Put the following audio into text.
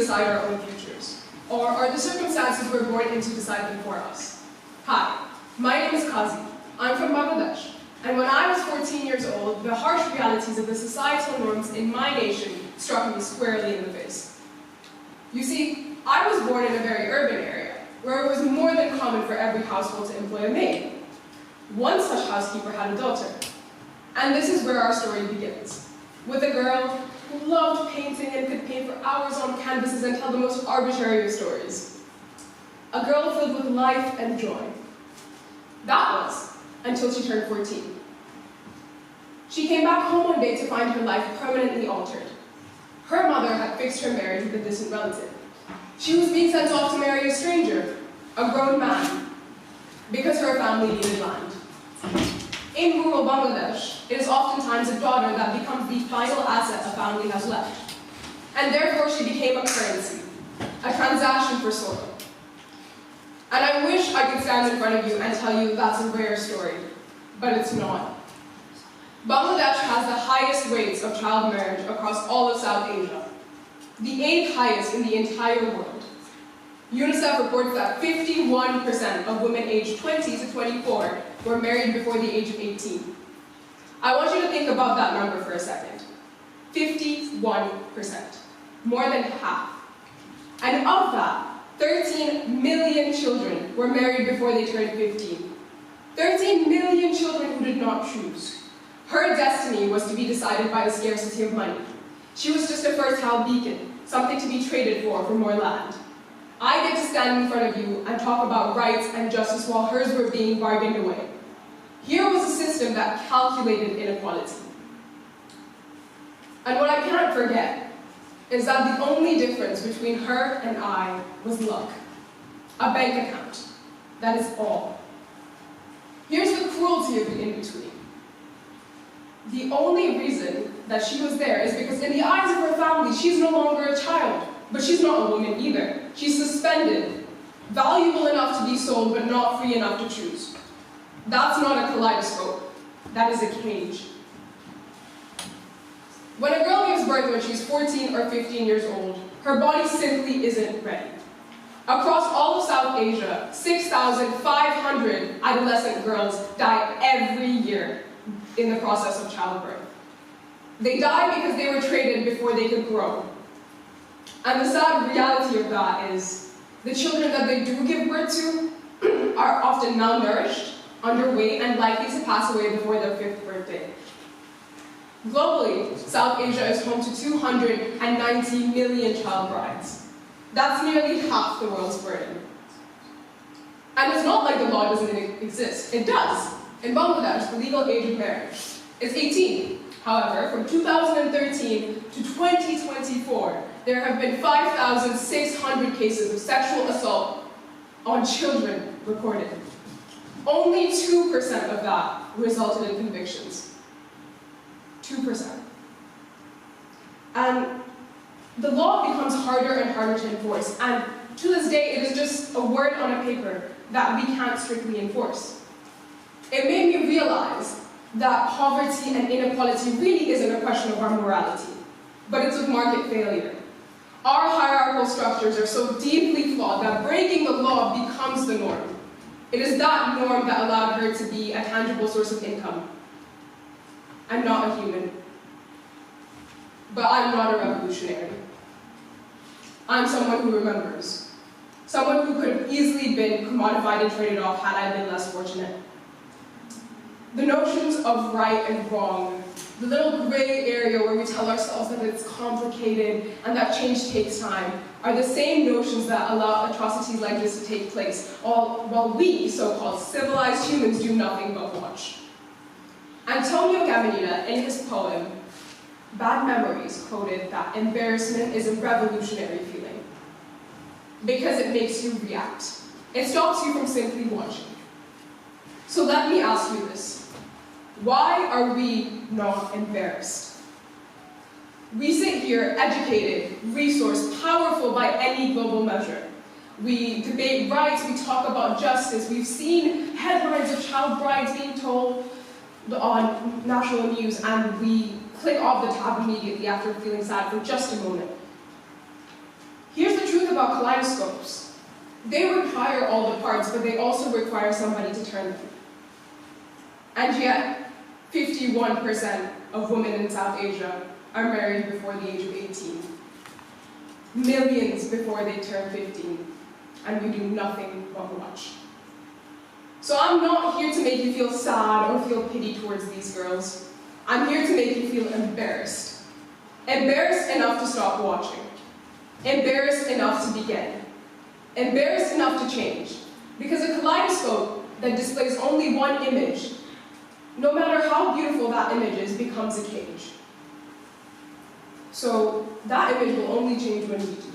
decide our own futures? Or are the circumstances we're born into decide them for us? Hi, my name is Kazi. I'm from Bangladesh. And when I was 14 years old, the harsh realities of the societal norms in my nation struck me squarely in the face. You see, I was born in a very urban area, where it was more than common for every household to employ a maid. One such housekeeper had a daughter. And this is where our story begins, with a girl who loved painting and could paint for hours on canvases and tell the most arbitrary of stories. A girl filled with life and joy. That was until she turned 14. She came back home one day to find her life permanently altered. Her mother had fixed her marriage with a distant relative. She was being sent off to marry a stranger, a grown man, because her family needed land. In rural Bangladesh, it is oftentimes a daughter that becomes the final asset a family has left. And therefore she became a currency, a transaction for soil. And I wish I could stand in front of you and tell you that's a rare story, but it's not. Bangladesh has the highest rates of child marriage across all of South Asia, the 8th highest in the entire world. UNICEF reports that 51% of women aged 20 to 24 were married before the age of 18. I want you to think about that number for a second. 51%, more than half. And of that, 13 million children were married before they turned 15. 13 million children who did not choose. Her destiny was to be decided by the scarcity of money. She was just a fertile beacon, something to be traded for more land. I get to stand in front of you and talk about rights and justice while hers were being bargained away. Here was a system that calculated inequality. And what I cannot forget is that the only difference between her and I was luck. A bank account. That is all. Here's the cruelty of the in-between. The only reason that she was there is because in the eyes of her family, she's no longer a child. But she's not a woman either. She's suspended, valuable enough to be sold, but not free enough to choose. That's not a kaleidoscope. That is a cage. When a girl gives birth when she's 14 or 15 years old, her body simply isn't ready. Across all of South Asia, 6,500 adolescent girls die every year in the process of childbirth. They die because they were traded before they could grow. And the sad reality of that is the children that they do give birth to are often malnourished, underweight, and likely to pass away before their 5th birthday. Globally, South Asia is home to 290 million child brides. That's nearly half the world's burden. And it's not like the law doesn't exist. It does. In Bangladesh, the legal age of marriage is 18. However, from 2013 to 2024, there have been 5,600 cases of sexual assault on children recorded. Only 2% of that resulted in convictions. 2%. And the law becomes harder and harder to enforce, and to this day, it is just a word on a paper that we can't strictly enforce. It made me realize that poverty and inequality really isn't a question of our morality, but it's of market failure. Our hierarchical structures are so deeply flawed that breaking the law becomes the norm. It is that norm that allowed her to be a tangible source of income. I'm not a human, but I'm not a revolutionary. I'm someone who remembers. Someone who could have easily been commodified and traded off had I been less fortunate. The notions of right and wrong, the little gray area where we tell ourselves that it's complicated and that change takes time, are the same notions that allow atrocities like this to take place, while we, so-called civilized humans, do nothing but watch. Antonio Gamenida, in his poem, Bad Memories, quoted that embarrassment is a revolutionary feeling because it makes you react. It stops you from simply watching. So let me ask you this. Why are we not embarrassed? We sit here educated, resourced, powerful by any global measure. We debate rights, we talk about justice. We've seen headlines of child brides being told on national news, and we click off the tab immediately after feeling sad for just a moment. about kaleidoscopes. They require all the parts, but they also require somebody to turn them. And yet, 51% of women in South Asia are married before the age of 18. Millions before they turn 15. And we do nothing but watch. So I'm not here to make you feel sad or feel pity towards these girls. I'm here to make you feel embarrassed. Embarrassed enough to stop watching. Embarrassed enough to begin. Embarrassed enough to change. Because a kaleidoscope that displays only one image, no matter how beautiful that image is, becomes a cage. So that image will only change when we do.